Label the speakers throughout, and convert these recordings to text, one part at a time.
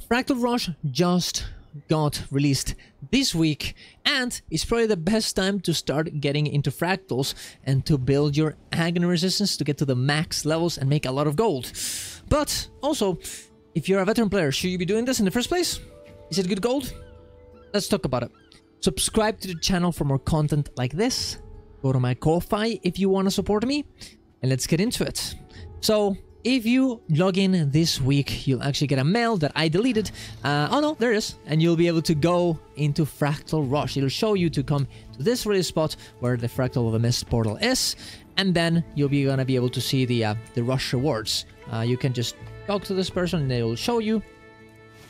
Speaker 1: Fractal Rush just got released this week, and it's probably the best time to start getting into fractals and to build your agony resistance to get to the max levels and make a lot of gold. But also, if you're a veteran player, should you be doing this in the first place? Is it good gold? Let's talk about it. Subscribe to the channel for more content like this. Go to my Ko-Fi if you want to support me, and let's get into it. So if you log in this week, you'll actually get a mail that I deleted. Oh no, there it is. And you'll be able to go into Fractal Rush. It'll show you to come to this really spot where the Fractal of the Mist portal is. And then you'll be gonna be able to see the Rush rewards. You can just talk to this person and they'll show you.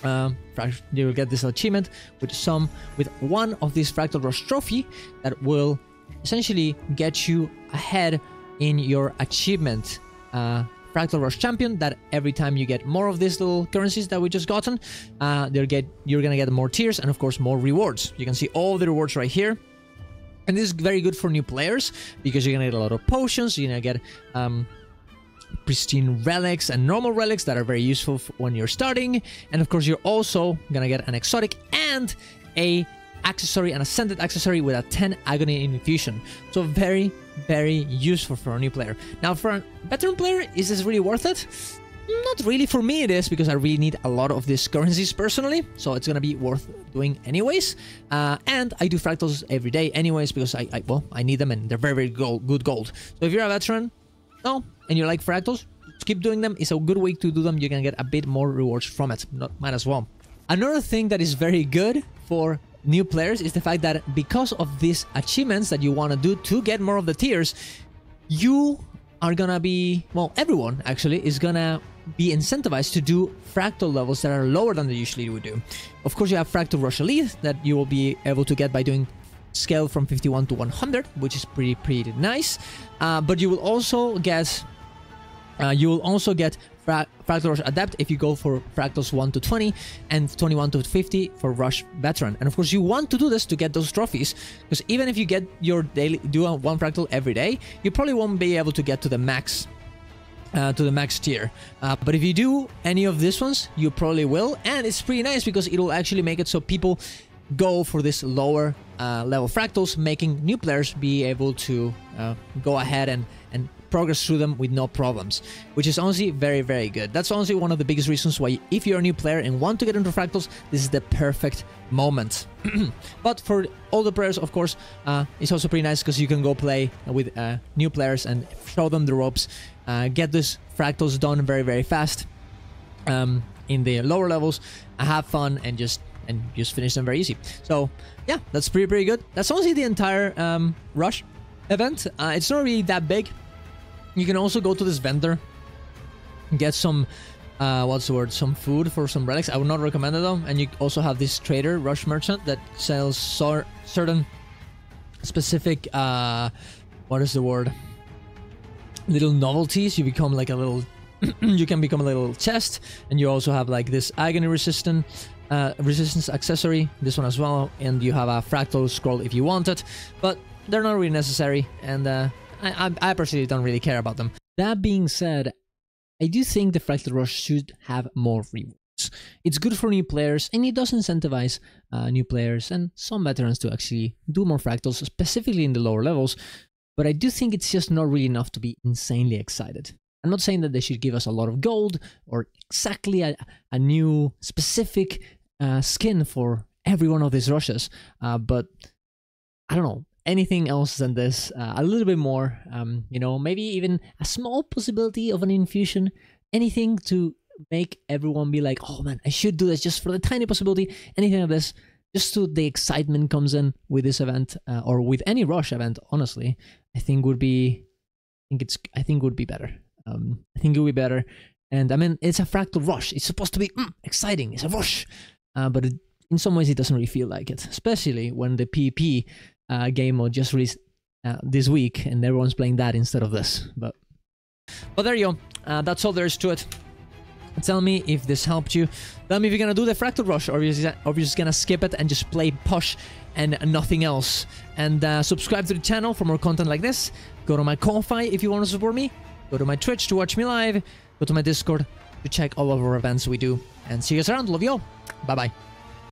Speaker 1: You'll get this achievement with one of these Fractal Rush trophy that will essentially get you ahead in your achievement. Fractal Rush Champion, that every time you get more of these little currencies that we just gotten, you're gonna get more tiers and of course more rewards. You can see all the rewards right here. And this is very good for new players because you're gonna get a lot of potions, you're gonna get pristine relics and normal relics that are very useful when you're starting. And of course you're also gonna get an exotic and a accessory, an ascended accessory with a 10 agony infusion. So very useful for a new player. Now for a veteran player, is this really worth it? Not really. For me it is, because I really need a lot of these currencies personally, so it's gonna be worth doing anyways. And I do fractals every day anyways because I need them and they're very good gold. So if you're a veteran and you like fractals, keep doing them. It's a good way to do them. You can get a bit more rewards from it. Might as well. Another thing that is very good for new players is the fact that because of these achievements that you want to do to get more of the tiers, you are gonna be, well, everyone actually is gonna be incentivized to do fractal levels that are lower than they usually would do. Of course, you have Fractal Rush Elite that you will be able to get by doing scale from 51 to 100, which is pretty nice. But you will also get Fractal Rush Adept if you go for Fractals 1 to 20 and 21 to 50 for Rush Veteran. And of course you want to do this to get those trophies, because even if you get your daily one Fractal every day, you probably won't be able to get to the max tier. But if you do any of these ones, you probably will, and it's pretty nice because it'll actually make it so people go for this lower level fractals, making new players be able to go ahead and progress through them with no problems, which is honestly very good. That's honestly one of the biggest reasons why, if you're a new player and want to get into fractals, this is the perfect moment. But for older players, of course, it's also pretty nice because you can go play with new players and show them the ropes, get these fractals done very fast in the lower levels, have fun, and just finish them very easy. So yeah, that's pretty good. That's honestly the entire Rush event. It's not really that big. You can also go to this vendor, get some, some food for some relics. I would not recommend it though. And you also have this trader, Rush Merchant, that sells certain specific, little novelties. You become like a little, you can become a little chest, and you also have like this agony resistance accessory, this one as well, and you have a fractal scroll if you want it, but they're not really necessary, and I personally don't really care about them. That being said, I do think the Fractal Rush should have more rewards. It's good for new players, and it does incentivize new players and some veterans to actually do more fractals, specifically in the lower levels, but I do think it's just not really enough to be insanely excited. I'm not saying that they should give us a lot of gold or exactly a new specific skin for every one of these rushes, but I don't know, anything else than this, a little bit more, maybe even a small possibility of an infusion, anything to make everyone be like, oh man, I should do this, just for the tiny possibility, anything of this, just so the excitement comes in with this event, or with any Rush event, honestly, I think would be better. I think it would be better. And I mean, it's a Fractal Rush. It's supposed to be exciting. It's a rush. But in some ways, it doesn't really feel like it, especially when the PvP game mode just released this week and everyone's playing that instead of this. But there you go. That's all there is to it. Tell me if this helped you. Tell me if you're gonna do the Fractal Rush, or you're just gonna skip it and just play Push and nothing else. And subscribe to the channel for more content like this. Go to my Ko-Fi if you want to support me. Go to my Twitch to watch me live. Go to my Discord. to check all of our events we do. And see you guys around. Love you all. Bye-bye.